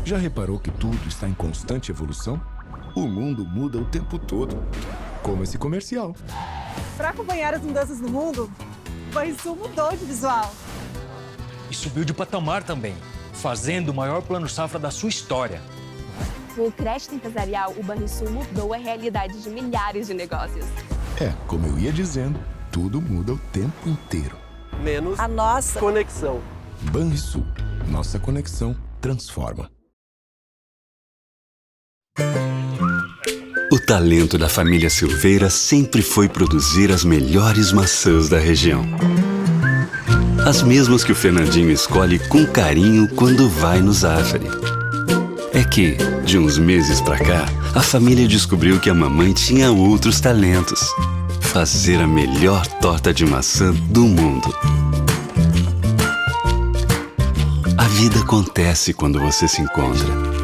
Já reparou que tudo está em constante evolução? O mundo muda o tempo todo, como esse comercial. Para acompanhar as mudanças no mundo, o Banrisul mudou de visual. E subiu de patamar também, fazendo o maior plano safra da sua história. Com o crédito empresarial, o Banrisul mudou a realidade de milhares de negócios. Como eu ia dizendo, tudo muda o tempo inteiro. Menos A nossa conexão. Banrisul, nossa conexão transforma. O talento da família Silveira sempre foi produzir as melhores maçãs da região. As mesmas que o Fernandinho escolhe com carinho quando vai no Zafari. É que, de uns meses pra cá, a família descobriu que a mamãe tinha outros talentos. Fazer a melhor torta de maçã do mundo. A vida acontece quando você se encontra.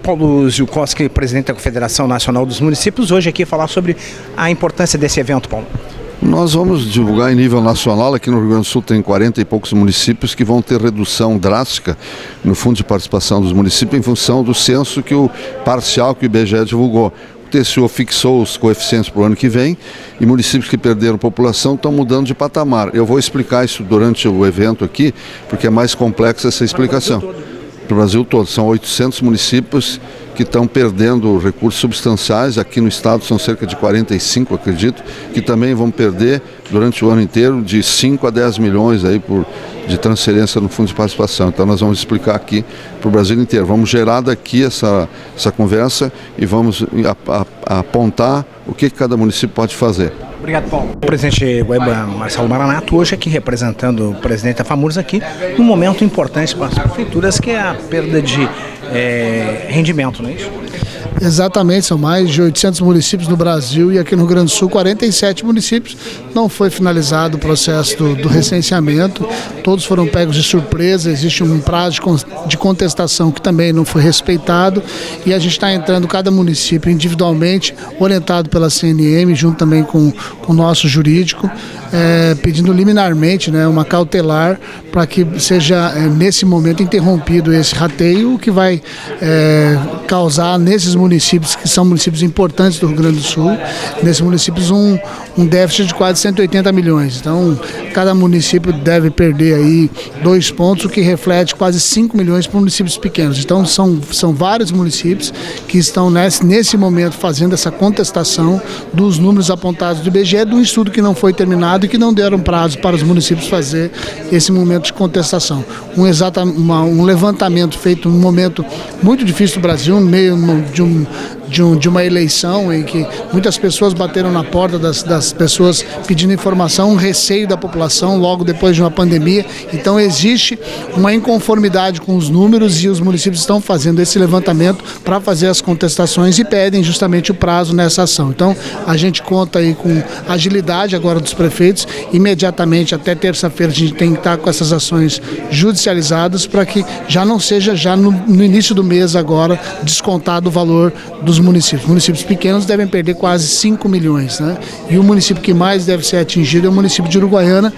Paulo Ziolkowski, presidente da Confederação Nacional dos Municípios, hoje aqui falar sobre a importância desse evento, Paulo. Nós vamos divulgar em nível nacional. Aqui no Rio Grande do Sul tem 40 e poucos municípios que vão ter redução drástica no fundo de participação dos municípios em função do censo parcial que o IBGE divulgou. O TCU fixou os coeficientes para o ano que vem e municípios que perderam população estão mudando de patamar. Eu vou explicar isso durante o evento aqui, porque é mais complexa essa explicação. Para o Brasil todo, são 800 municípios que estão perdendo recursos substanciais. Aqui no estado são cerca de 45, acredito, que também vão perder durante o ano inteiro de 5 a 10 milhões aí de transferência no fundo de participação. Então nós vamos explicar aqui para o Brasil inteiro. Vamos gerar daqui essa conversa e vamos apontar o que cada município pode fazer. Obrigado, Paulo. O presidente Guaíba Marcelo Maranato, hoje aqui representando o presidente da FAMURS aqui, num momento importante para as prefeituras, que é a perda de rendimento, não é isso? Exatamente, são mais de 800 municípios no Brasil e aqui no Rio Grande do Sul 47 municípios. Não foi finalizado o processo do recenseamento, todos foram pegos de surpresa, existe um prazo de contestação que também não foi respeitado e a gente está entrando cada município individualmente, orientado pela CNM, junto também com o nosso jurídico, pedindo liminarmente, uma cautelar para que seja nesse momento interrompido esse rateio, o que vai causar nesses municípios, que são municípios importantes do Rio Grande do Sul, nesses municípios um déficit de quase 180 milhões. Então, cada município deve perder aí 2 pontos, o que reflete quase 5 milhões para municípios pequenos. Então, são vários municípios que estão nesse momento fazendo essa contestação dos números apontados do IBGE, de um estudo que não foi terminado e que não deram prazo para os municípios fazer esse momento de contestação. Um levantamento feito num momento muito difícil do Brasil, no meio de uma eleição em que muitas pessoas bateram na porta das pessoas pedindo informação, um receio da população logo depois de uma pandemia. Então existe uma inconformidade com os números e os municípios estão fazendo esse levantamento para fazer as contestações e pedem justamente o prazo nessa ação. Então a gente conta aí com agilidade agora dos prefeitos, imediatamente até terça-feira a gente tem que estar com essas ações judicializadas para que já não seja no início do mês agora descontado o valor dos municípios. Municípios pequenos devem perder quase 5 milhões, E o município que mais deve ser atingido é o município de Uruguaiana,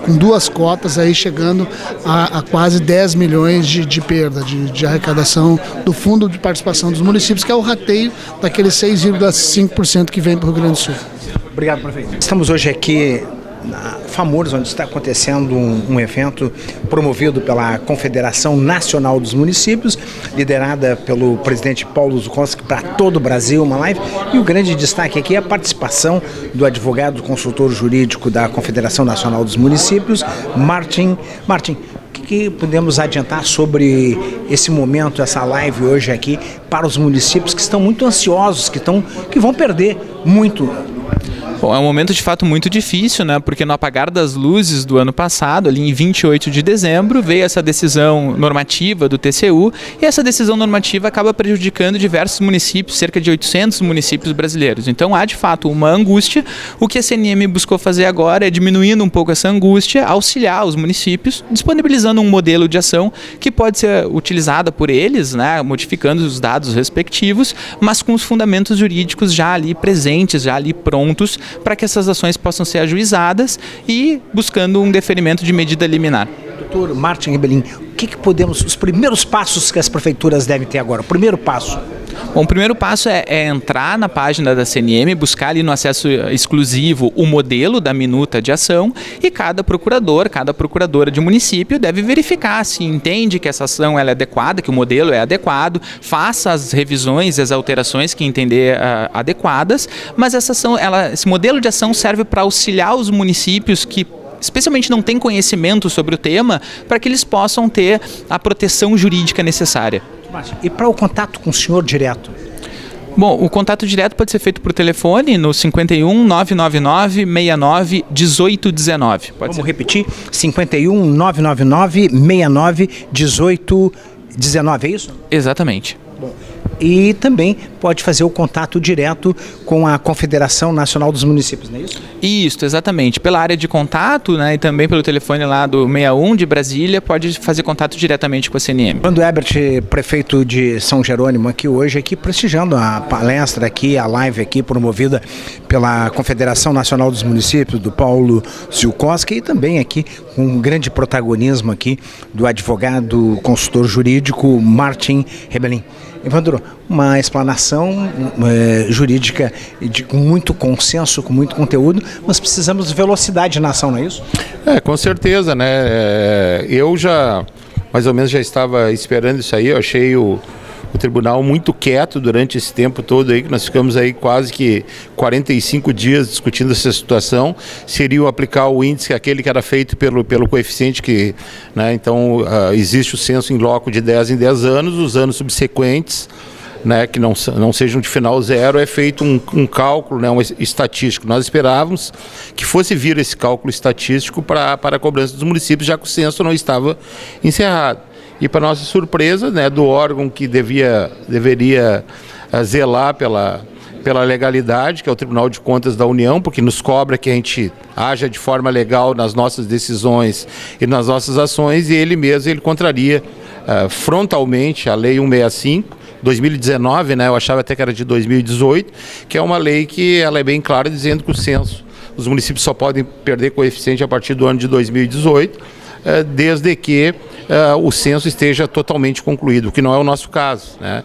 com 2 cotas aí chegando a quase 10 milhões de perda de arrecadação do fundo de participação dos municípios, que é o rateio daqueles 6,5% que vem para o Rio Grande do Sul. Obrigado, prefeito. Estamos hoje aqui na FAMURS, onde está acontecendo um evento promovido pela Confederação Nacional dos Municípios, liderada pelo presidente Paulo Zukonski para todo o Brasil, uma live. E o grande destaque aqui é a participação do advogado consultor jurídico da Confederação Nacional dos Municípios, Martin. Martin, o que podemos adiantar sobre esse momento, essa live hoje aqui para os municípios que estão muito ansiosos, que vão perder muito? Bom, é um momento de fato muito difícil, né? Porque no apagar das luzes do ano passado, ali em 28 de dezembro, veio essa decisão normativa do TCU e essa decisão normativa acaba prejudicando diversos municípios, cerca de 800 municípios brasileiros. Então há de fato uma angústia. O que a CNM buscou fazer agora é, diminuindo um pouco essa angústia, auxiliar os municípios, disponibilizando um modelo de ação que pode ser utilizada por eles, né? Modificando os dados respectivos, mas com os fundamentos jurídicos já ali presentes, já ali prontos, para que essas ações possam ser ajuizadas e buscando um deferimento de medida liminar. Doutor Martin Rebelin, o que podemos, os primeiros passos que as prefeituras devem ter agora? O primeiro passo? Bom, o primeiro passo é entrar na página da CNM, buscar ali no acesso exclusivo o modelo da minuta de ação e cada procurador, cada procuradora de município deve verificar se entende que essa ação ela é adequada, que o modelo é adequado, faça as revisões e as alterações que entender adequadas, mas esse modelo de ação serve para auxiliar os municípios que especialmente não têm conhecimento sobre o tema, para que eles possam ter a proteção jurídica necessária. E para o contato com o senhor direto? Bom, o contato direto pode ser feito por telefone no 51 999 69 1819. Vamos repetir? 51 999 69 1819, é isso? Exatamente. Bom, e também pode fazer o contato direto com a Confederação Nacional dos Municípios, não é isso? Isso, exatamente. Pela área de contato, né, e também pelo telefone lá do 61 de Brasília, pode fazer contato diretamente com a CNM. Quando o Herbert, prefeito de São Jerônimo, aqui hoje, aqui prestigiando a palestra aqui, a live aqui, promovida pela Confederação Nacional dos Municípios, do Paulo Zukonski, e também aqui com um grande protagonismo aqui do advogado consultor jurídico Martin Rebelin. Evandro, uma explanação jurídica com muito consenso, com muito conteúdo, mas precisamos de velocidade na ação, não é isso? Com certeza, né? Eu mais ou menos já estava esperando isso aí. Eu achei o tribunal muito quieto durante esse tempo todo aí, que nós ficamos aí quase que 45 dias discutindo essa situação. Seria aplicar o índice, aquele que era feito pelo coeficiente que, né, então existe o censo em loco de 10 em 10 anos, os anos subsequentes, né, que não sejam de final zero, é feito um cálculo, né, um estatístico. Nós esperávamos que fosse vir esse cálculo estatístico para a cobrança dos municípios, já que o censo não estava encerrado. E para nossa surpresa, né, do órgão que deveria zelar pela legalidade, que é o Tribunal de Contas da União, porque nos cobra que a gente haja de forma legal nas nossas decisões e nas nossas ações, e ele contraria frontalmente a Lei 165, 2019, né, eu achava até que era de 2018, que é uma lei que ela é bem clara, dizendo que o censo, os municípios só podem perder coeficiente a partir do ano de 2018, desde que o censo esteja totalmente concluído, o que não é o nosso caso, né?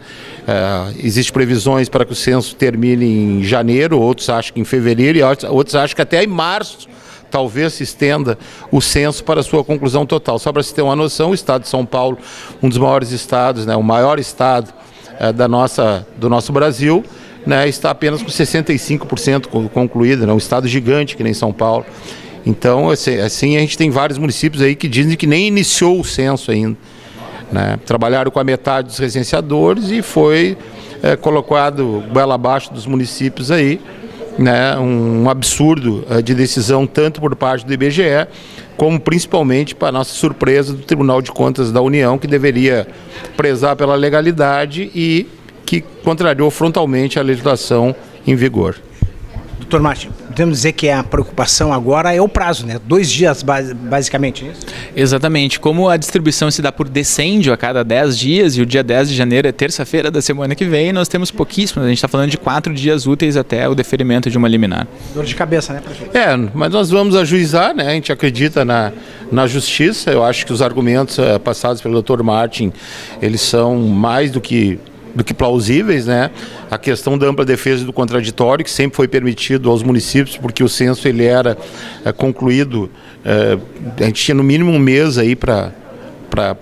Existem previsões para que o censo termine em janeiro, outros acham que em fevereiro e outros acham que até em março talvez se estenda o censo para a sua conclusão total. Só para se ter uma noção, o estado de São Paulo, um dos maiores estados, né, o maior estado do nosso Brasil, né, está apenas com 65% concluído, né, um estado gigante que nem São Paulo. Então, assim, a gente tem vários municípios aí que dizem que nem iniciou o censo ainda, né? Trabalharam com a metade dos recenseadores e foi colocado goela abaixo dos municípios aí, né? Um absurdo de decisão, tanto por parte do IBGE, como principalmente, para nossa surpresa, do Tribunal de Contas da União, que deveria prezar pela legalidade e que contrariou frontalmente a legislação em vigor. Doutor Martin, podemos dizer que a preocupação agora é o prazo, né? 2 dias, basicamente, é isso? Exatamente. Como a distribuição se dá por decêndio a cada 10 dias, e o dia 10 de janeiro é terça-feira da semana que vem, nós temos pouquíssimos. A gente está falando de 4 dias úteis até o deferimento de uma liminar. Dor de cabeça, né, prefeito? Mas nós vamos ajuizar, né? A gente acredita na justiça. Eu acho que os argumentos passados pelo doutor Martin, eles são mais do que plausíveis, né? A questão da ampla defesa do contraditório, que sempre foi permitido aos municípios, porque o censo ele era concluído, a gente tinha no mínimo um mês aí para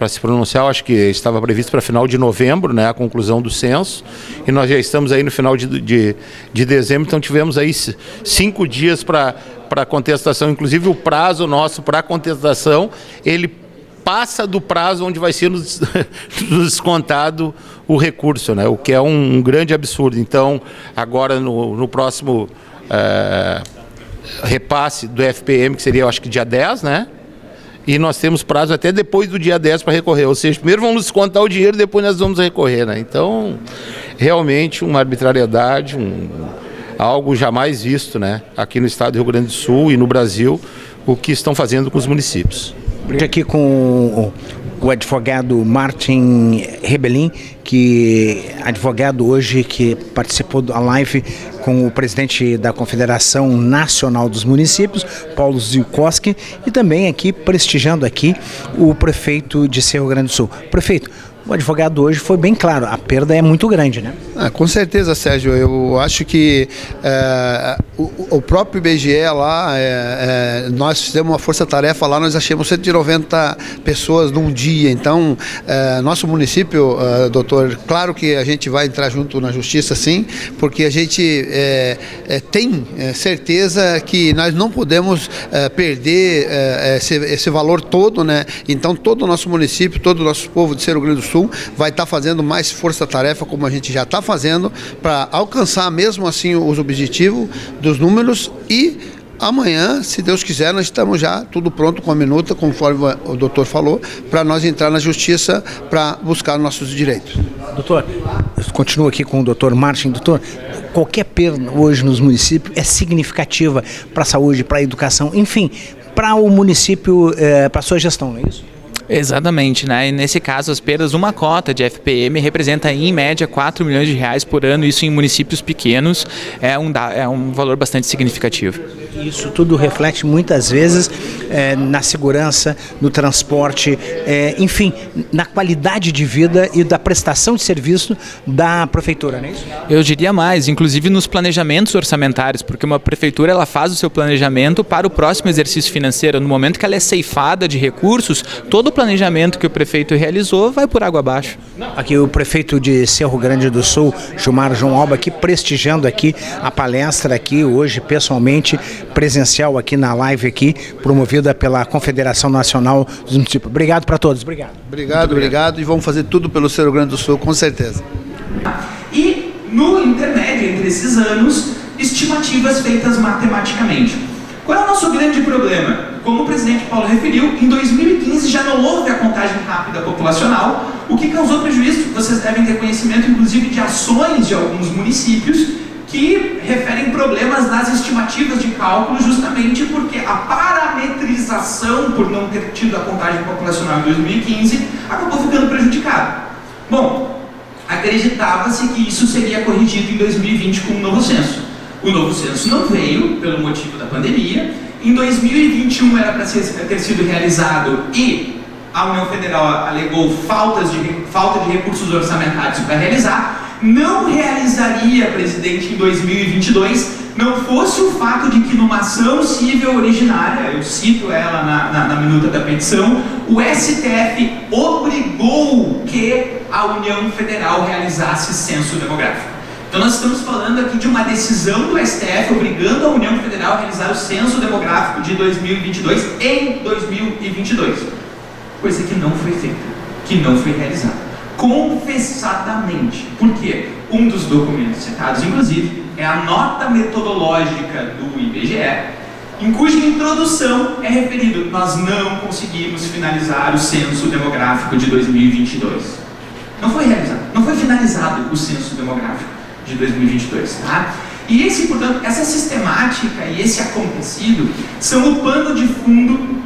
se pronunciar. Eu acho que estava previsto para final de novembro, né, a conclusão do censo, e nós já estamos aí no final de dezembro, então tivemos aí 5 dias para contestação. Inclusive o prazo nosso para contestação, ele passa do prazo onde vai ser nos descontado o recurso, né, o que é um grande absurdo. Então agora no próximo repasse do FPM, que seria, eu acho que dia 10, né? E nós temos prazo até depois do dia 10 para recorrer. Ou seja, primeiro vamos descontar o dinheiro, depois nós vamos recorrer, né? Então, realmente uma arbitrariedade, algo jamais visto, né? Aqui no estado do Rio Grande do Sul e no Brasil, o que estão fazendo com os municípios. Aqui com o advogado Martin Rebelin, que advogado hoje que participou da live com o presidente da Confederação Nacional dos Municípios, Paulo Ziukowski, e também aqui prestigiando aqui o prefeito de Cerro Grande do Sul. Prefeito, o advogado hoje foi bem claro, a perda é muito grande, né? Com certeza, Sérgio. Eu acho que o próprio IBGE lá, nós fizemos uma força-tarefa lá, nós achamos 190 pessoas num dia. Então, nosso município, doutor, claro que a gente vai entrar junto na justiça, sim, porque a gente tem certeza que nós não podemos perder esse valor todo, né? Então, todo o nosso município, todo o nosso povo de Cerro Grande do Sul vai estar fazendo mais força-tarefa, como a gente já está fazendo, para alcançar mesmo assim os objetivos dos números. E amanhã, se Deus quiser, nós estamos já tudo pronto com a minuta, conforme o doutor falou, para nós entrar na justiça para buscar nossos direitos. Doutor, eu continuo aqui com o doutor Martin. Doutor, qualquer perda hoje nos municípios é significativa para a saúde, para a educação, enfim, para o município, para a sua gestão, não é isso? Exatamente, né? E nesse caso, as perdas, uma cota de FPM representa em média 4 milhões de reais por ano, isso em municípios pequenos, é um valor bastante significativo. Isso tudo reflete muitas vezes na segurança, no transporte, enfim, na qualidade de vida e da prestação de serviço da prefeitura, não é isso? Eu diria mais, inclusive nos planejamentos orçamentários, porque uma prefeitura ela faz o seu planejamento para o próximo exercício financeiro. No momento que ela é ceifada de recursos, todo o planejamento que o prefeito realizou vai por água abaixo. Aqui o prefeito de Cerro Grande do Sul, Gilmar João Alba, aqui prestigiando aqui a palestra aqui hoje pessoalmente, presencial aqui na live aqui, promovida pela Confederação Nacional dos Municípios. Obrigado para todos, obrigado. Obrigado, e vamos fazer tudo pelo Cerro Grande do Sul, com certeza. E no intermédio entre esses anos, estimativas feitas matematicamente. Qual é o nosso grande problema? Como o presidente Paulo referiu, em 2015 já não houve a contagem rápida populacional, o que causou prejuízo. Vocês devem ter conhecimento, inclusive, de ações de alguns municípios que referem problemas nas estimativas de cálculo, justamente porque a parametrização, por não ter tido a contagem populacional em 2015, acabou ficando prejudicada. Bom, acreditava-se que isso seria corrigido em 2020 com um novo censo. O novo censo não veio, pelo motivo da pandemia. Em 2021 era para ter sido realizado e a União Federal alegou falta de recursos orçamentários para realizar. Não realizaria, presidente, em 2022, não fosse o fato de que numa ação civil originária, eu cito ela na minuta da petição, o STF obrigou que a União Federal realizasse censo demográfico. Então nós estamos falando aqui de uma decisão do STF obrigando a União Federal a realizar o censo demográfico de 2022 em 2022. Coisa que não foi feita, que não foi realizada. Confessadamente. Por quê? Um dos documentos citados, inclusive, é a nota metodológica do IBGE, em cuja introdução é referido: nós não conseguimos finalizar o censo demográfico de 2022. Não foi realizado, não foi finalizado o censo demográfico de 2022, tá? E portanto, essa sistemática e esse acontecido são o pano de fundo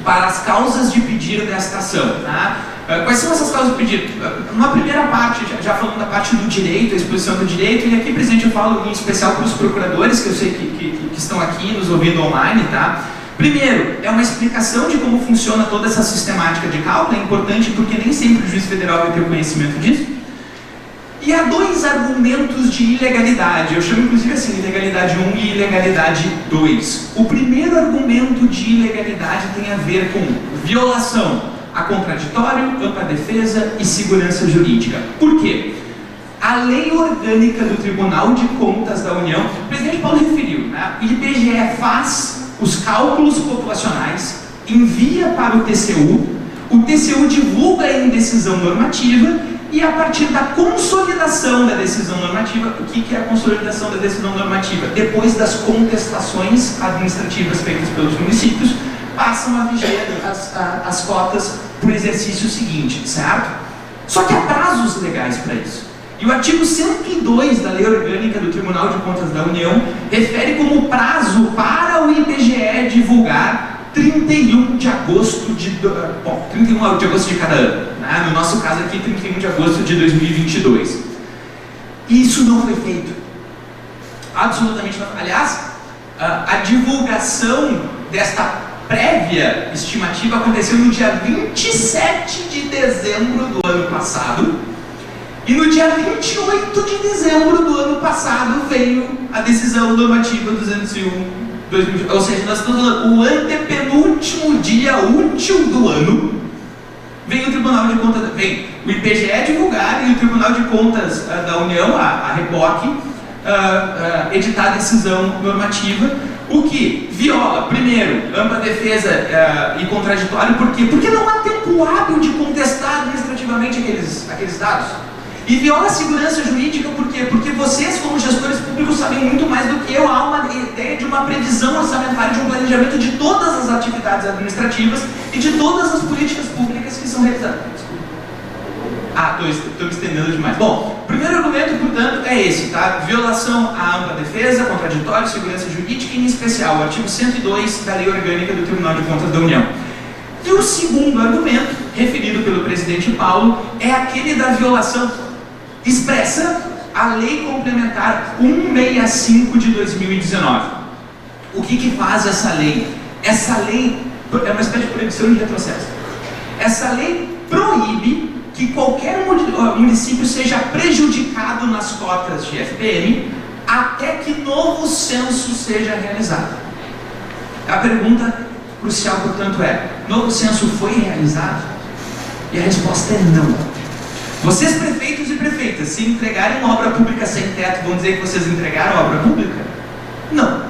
para as causas de pedido desta ação, tá? Quais são essas causas de pedido? Numa primeira parte, já falando da parte do direito, a exposição do direito, e aqui, presidente, eu falo em especial para os procuradores, que eu sei que estão aqui nos ouvindo online, tá? Primeiro, é uma explicação de como funciona toda essa sistemática de cálculo, é importante porque nem sempre o juiz federal vai ter conhecimento disso. E há dois argumentos de ilegalidade, eu chamo inclusive assim, ilegalidade 1 e ilegalidade 2. O primeiro argumento de ilegalidade tem a ver com violação a contraditório, ampla defesa e segurança jurídica. Por quê? A lei orgânica do Tribunal de Contas da União, o presidente Paulo referiu, né? O IBGE faz os cálculos populacionais, envia para o TCU divulga em decisão normativa e a partir da consolidação da decisão normativa, o que é a consolidação da decisão normativa? Depois das contestações administrativas feitas pelos municípios, passam a viger as cotas para o exercício seguinte, certo? Só que há prazos legais para isso. E o artigo 102 da Lei Orgânica do Tribunal de Contas da União refere como prazo para o IBGE divulgar 31 de agosto de cada ano. Né? No nosso caso aqui, 31 de agosto de 2022. E isso não foi feito. Absolutamente não. Aliás, a divulgação desta prévia estimativa aconteceu no dia 27 de dezembro do ano passado. E no dia 28 de dezembro do ano passado veio a decisão normativa 201/2020. Ou seja, nós estamos falando, o antepenúltimo dia útil do ano, vem o Tribunal de Contas, vem o IBGE divulgar e o Tribunal de Contas da União, a REPOC, editar a decisão normativa, o que viola, primeiro, ampla defesa e contraditório. Por quê? Porque não há tempo hábil de contestar administrativamente aqueles dados. E viola a segurança jurídica, por quê? Porque vocês, como gestores públicos, sabem muito mais do que eu. Há uma ideia de uma previsão orçamentária, de um planejamento de todas as atividades administrativas e de todas as políticas públicas que são realizadas. Estou me estendendo demais. Bom, o primeiro argumento, portanto, é esse, tá? Violação à ampla defesa, contraditório, segurança jurídica, em especial o artigo 102 da Lei Orgânica do Tribunal de Contas da União. E o segundo argumento, referido pelo presidente Paulo, é aquele da violação expressa a Lei Complementar 165 de 2019. O que faz essa lei? Essa lei é uma espécie de proibição de retrocesso. Essa lei proíbe que qualquer município seja prejudicado nas cotas de FPM até que novo censo seja realizado. A pergunta crucial, portanto, é: novo censo foi realizado? E a resposta é não. Vocês, prefeitos e prefeitas, se entregarem uma obra pública sem teto, vão dizer que vocês entregaram a obra pública? Não.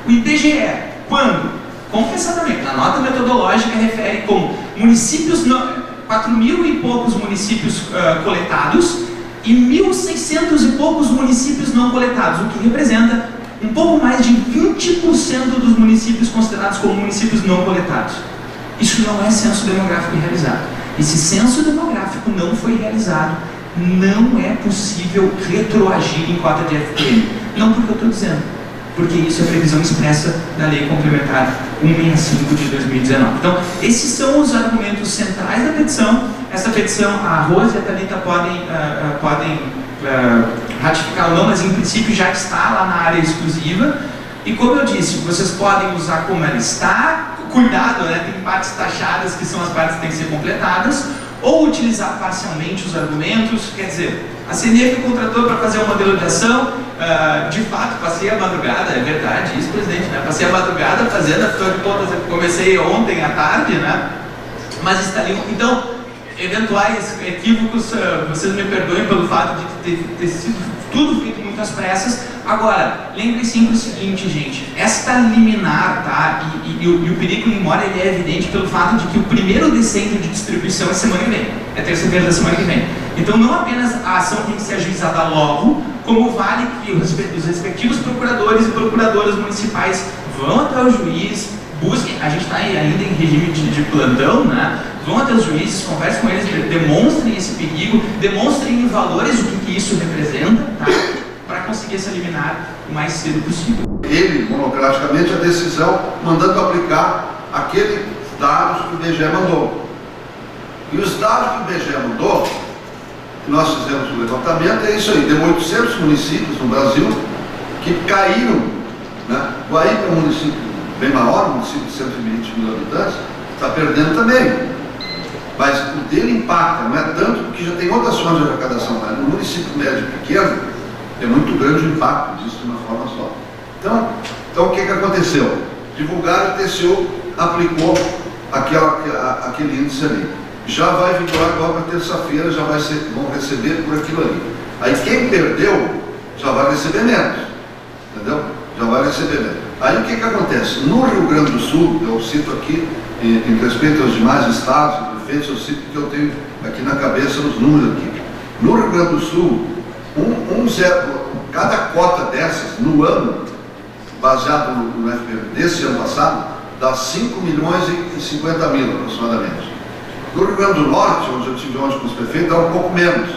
O IBGE, quando? Confessadamente, na nota metodológica refere como municípios, 4.000 e poucos municípios coletados e 1.600 e poucos municípios não coletados, o que representa um pouco mais de 20% dos municípios considerados como municípios não coletados. Isso não é censo demográfico realizado. E se censo demográfico não foi realizado, não é possível retroagir em cota de FPM. Não porque eu estou dizendo, porque isso é previsão expressa da Lei Complementar 165 de 2019. Então, esses são os argumentos centrais da petição. Essa petição, a Rose e a Thalita podem ratificar ou não, mas em princípio já está lá na área exclusiva. E como eu disse, vocês podem usar como ela está. Cuidado, né? Tem partes taxadas que são as partes que têm que ser completadas, ou utilizar parcialmente os argumentos. Quer dizer, a CNF contratou para fazer um modelo de ação, de fato, passei a madrugada, é verdade isso, presidente, né? Passei a madrugada fazendo, afinal de contas, eu comecei ontem à tarde, né? Mas está ali. Então, eventuais equívocos, vocês me perdoem pelo fato de ter sido tudo feito muito às pressas. Agora, lembre sempre o seguinte, gente, esta liminar, tá? E o perigo in mora, ele é evidente pelo fato de que o primeiro decênio de distribuição é semana que vem, é terça-feira da semana que vem. Então, não apenas a ação tem que ser ajuizada logo, como vale que os respectivos procuradores e procuradoras municipais vão até o juiz, busquem, a gente está ainda em regime de plantão, né? Vão até os juízes, conversem com eles, demonstrem esse perigo, demonstrem em valores o que isso representa, tá? Para conseguir essa liminar o mais cedo possível. Ele, monocraticamente, a decisão mandando aplicar aqueles dados que o IBGE mandou. E os dados que o IBGE mandou, que nós fizemos o levantamento, é isso aí. Deu 800 municípios no Brasil que caíram, né? Guaíba é um município bem maior, um município de 120 mil habitantes, está perdendo também. Mas o dele impacta, não é tanto porque já tem outras fontes de arrecadação, mas no município médio e pequeno é muito grande o impacto disso de uma forma só. Então o que aconteceu? Divulgaram, o TCU aplicou aquele índice ali. Já vai vigorar agora para terça-feira, vão receber por aquilo ali. Aí quem perdeu já vai receber menos, entendeu? Já vai receber menos. Aí o que acontece? No Rio Grande do Sul, eu cito aqui, em respeito aos demais estados, prefeitos, eu cito que eu tenho aqui na cabeça os números aqui. No Rio Grande do Sul, cada cota dessas no ano, baseado no FPM desse ano passado, dá 5 milhões e 50 mil aproximadamente. No Rio Grande do Norte, onde eu tive ontem com os prefeitos, dá um pouco menos,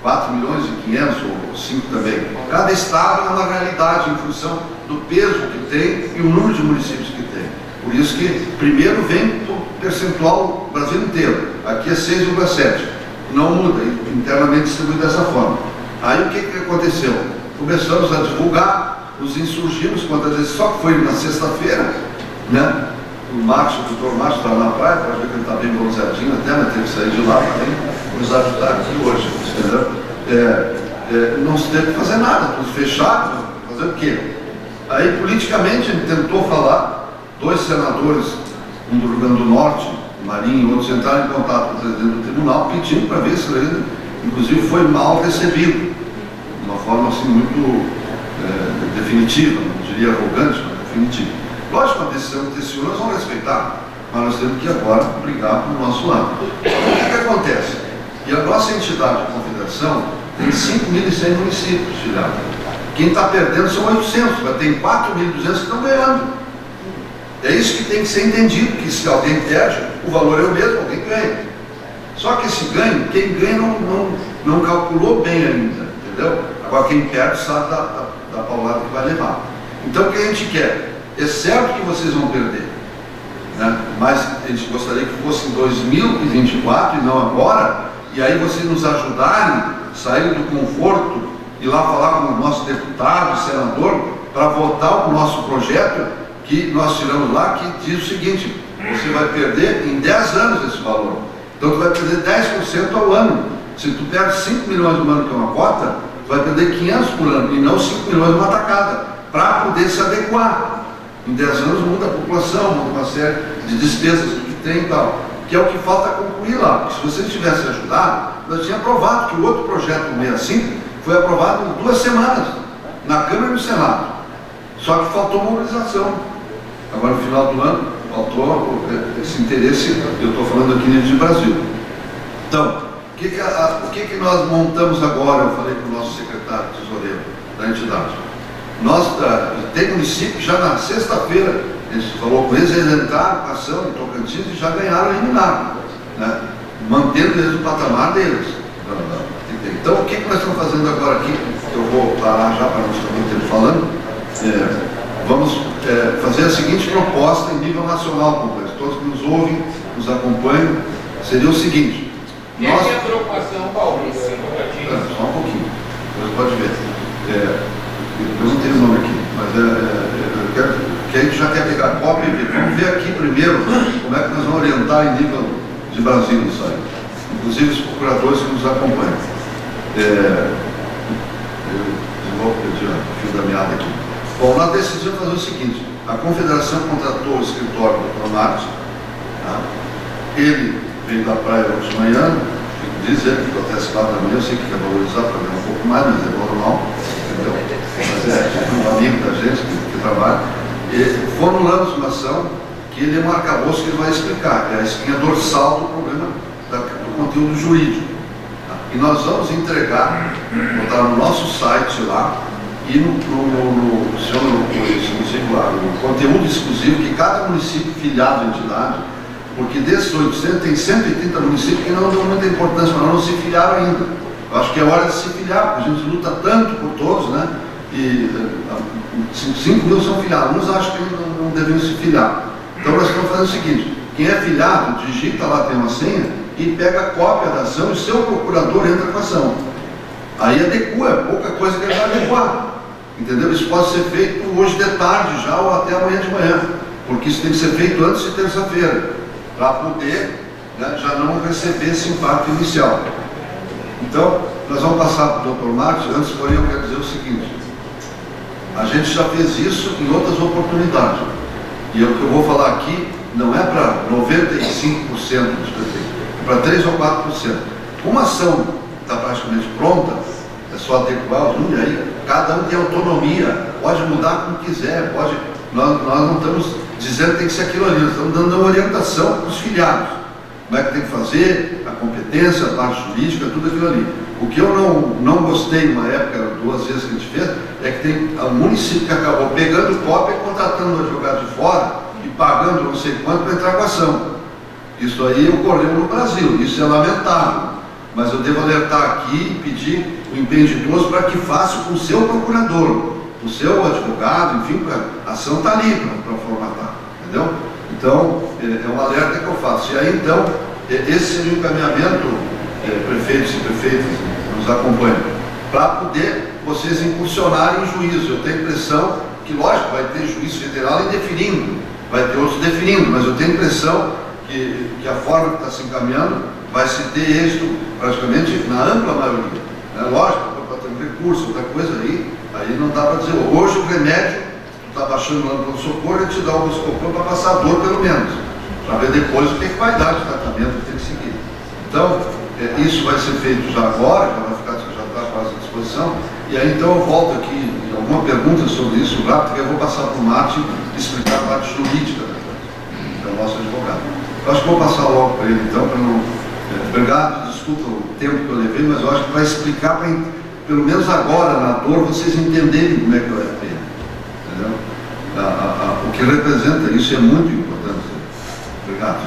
4 milhões e 500 ou 5 também. Cada estado é uma realidade em função do peso que tem e o número de municípios que tem. Por isso que primeiro vem o percentual do Brasil inteiro, aqui é 6,7, não muda, internamente distribuído dessa forma. Aí o que aconteceu? Começamos a divulgar, nos insurgimos, quantas vezes só que foi na sexta-feira, né? O doutor Márcio está na praia, pode ver que ele está bem bronzeadinho até, mas teve que sair de lá também, nos ajudar aqui hoje, entendeu? Não se teve que fazer nada, tudo fechado, fazer o quê? Aí politicamente ele tentou falar, 2 senadores, um do Rio Grande do Norte, Marinho e outros, entraram em contato com o presidente do tribunal, pedindo para ver se ele, inclusive, foi mal recebido, de uma forma assim muito definitiva, não diria arrogante, mas definitiva. Lógico, a decisão do TCU nós vamos respeitar, mas nós temos que agora brigar para o nosso lado. O que acontece? E a nossa entidade, a Confederação, tem 5.100 municípios, filiados. Quem está perdendo são 800, mas tem 4.200 que estão ganhando. É isso que tem que ser entendido, que se alguém perde, o valor é o mesmo, alguém ganha. Só que esse ganho, quem ganha não calculou bem ainda, entendeu? Agora quem perde sabe da paulada que vai levar. Então o que a gente quer? É certo que vocês vão perder, né? Mas a gente gostaria que fosse em 2024 e não agora, e aí vocês nos ajudarem a sair do conforto e lá falar com o nosso deputado, senador, para votar o nosso projeto que nós tiramos lá, que diz o seguinte: você vai perder em 10 anos esse valor. Então tu vai perder 10% ao ano. Se tu perde 5 milhões no ano, que é uma cota, tu vai perder 500 por ano, e não 5 milhões numa tacada, para poder se adequar. Em 10 anos muda a população, muda uma série de despesas que tem e tal, que é o que falta concluir lá. Porque se vocês tivessem ajudado, nós tínhamos aprovado que o outro projeto 65 foi aprovado em 2 semanas, na Câmara e no Senado. Só que faltou mobilização. Agora no final do ano, faltou esse interesse, eu estou falando aqui nível de Brasil. Então, o que nós montamos agora? Eu falei com o nosso secretário tesoureiro da entidade. Tem município já na sexta-feira, a gente falou com eles entraram com ação em Tocantins e já ganharam eliminado, né? Mantendo eles o patamar deles. Então o que nós estamos fazendo agora aqui? Eu vou parar já para não ficar muito tempo falando. Vamos fazer a seguinte proposta em nível nacional, companheiros. Todos que nos ouvem, nos acompanham, seria o seguinte. Nós... E a preocupação, Paulo? Só um pouquinho, você pode ver. Eu não tenho o nome aqui, mas eu quero que a gente já quer pegar a cópia e ver. Vamos ver aqui primeiro como é que nós vamos orientar em nível de Brasil isso aí. Inclusive os procuradores que nos acompanham. Eu vou pedir o fio da meada aqui. Bom, nós decidimos fazer o seguinte: a Confederação contratou o escritório do Dr. Márcio, tá? Ele veio da praia hoje de manhã, diz ele que até as 4 da manhã, eu sei que quer valorizar para ganhar um pouco mais, mas é normal, entendeu? Mas é um amigo da gente que trabalha. E formulamos uma ação que ele é um arcabouço que ele vai explicar, é a espinha dorsal do problema do conteúdo jurídico. Tá? E nós vamos entregar, botar no nosso site lá, e no conteúdo exclusivo que cada município filiado à entidade, porque desses 800 tem 130 municípios que não dão muita importância, mas não se filiaram ainda. Eu acho que é hora de se filiar, porque a gente luta tanto por todos, né? E 5 mil são filiados, uns acham que não deveriam se filiar. Então nós estamos fazendo o seguinte: quem é filiado, digita lá, tem uma senha, e pega a cópia da ação e o seu procurador entra com a ação. Aí adequa, é pouca coisa que ele vai adequar. Entendeu? Isso pode ser feito hoje de tarde já ou até amanhã de manhã, porque isso tem que ser feito antes de terça-feira, para poder né, já não recebesse impacto inicial. Então, nós vamos passar para o Dr. Marcos. Antes, porém, eu quero dizer o seguinte: a gente já fez isso em outras oportunidades. E o que eu vou falar aqui não é para 95% dos prefeitos, é para 3 ou 4%. Uma ação está praticamente pronta, é só adequar os números, aí cada um tem autonomia, pode mudar como quiser, pode. Nós não estamos dizendo que tem que ser aquilo ali, nós estamos dando uma orientação para os filiados. Como é que tem que fazer, a competência, a parte jurídica, tudo aquilo ali. O que eu não gostei uma época, era 2 vezes que a gente fez, é que tem um município que acabou pegando cópia e contratando um advogado de fora e pagando não sei quanto para entrar com a ação. Isso aí ocorreu no Brasil, isso é lamentável. Mas eu devo alertar aqui e pedir o impeditoso para que faça com o seu procurador, o seu advogado, enfim, a ação está ali para formatar, entendeu? Então, é um alerta que eu faço. E aí, então, esse seria o encaminhamento, prefeitos e prefeitas nos acompanham, para poder vocês incursionarem em juízo. Eu tenho a impressão que, lógico, vai ter juiz federal indefinindo, vai ter outros definindo, mas eu tenho a impressão que a forma que está se encaminhando vai se ter êxito praticamente na ampla maioria. Lógico, para ter um recurso, outra coisa aí não dá para dizer. Hoje o remédio está baixando lá no pronto-socorro e te dá um buscopan para passar a dor pelo menos, para ver depois o que vai dar de tratamento que tem que seguir. Então, isso vai ser feito já agora, já está quase à disposição, e aí então eu volto aqui, alguma pergunta sobre isso rápido, porque eu vou passar para o Martin explicar a parte jurídica da nossa advogada. Eu acho que vou passar logo para ele então, para não... Obrigado, desculpa o tempo que eu levei, mas eu acho que vai explicar para, pelo menos agora, na dor, vocês entenderem como é que vai ter. Entendeu? O que representa isso é muito importante. Obrigado.